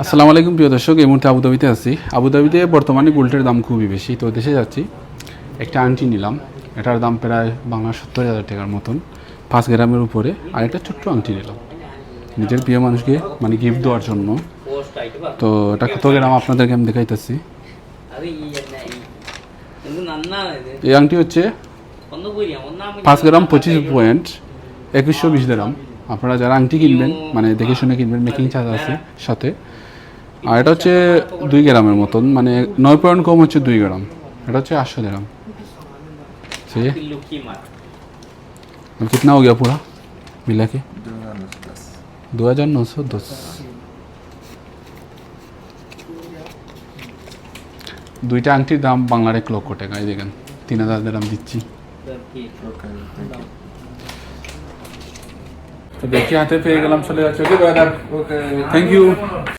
আসসালামু আলাইকুম প্রিয় দর্শক, এই মুহূর্তে আবুধাবিতে আছি। আবুধাবিতে বর্তমানে গোল্ডের দাম খুবই বেশি, তো দেশে যাচ্ছি। একটা আংটি নিলাম, এটার দাম প্রায় বাংলা 70,000 টাকার মতন, 5 গ্রামের উপরে। আর একটা ছোট্ট আংটি নিলাম নিজের প্রিয় মানুষকে, মানে গিফট দেওয়ার জন্য। তো এটা কত গ্রাম আপনাদেরকে আমি দেখাইতেছি। এই আংটি হচ্ছে 5 গ্রাম 25 পয়েন্ট 2120 গ্রাম। আপনারা যারা আংটি কিনবেন, মানে দেখে শুনে কিনবেন, মেকিং চার্জ আছে সাথে। আর এটা হচ্ছে 2 গ্রামের মতন, মানে 9 পয়েন্ট কম হচ্ছে 2 গ্রাম। এটা হচ্ছে 800 গ্রাম। कितना हो गया पूरा मिला के? 2910। দুইটা আংটির দাম বাংলার 1 লক্ষ টাকা। এই দেখেন 3000 দাম দিচ্ছি। তো দেখি হাতে পেয়ে গেলাম, চলে যাচ্ছে। Okay brother, okay thank you.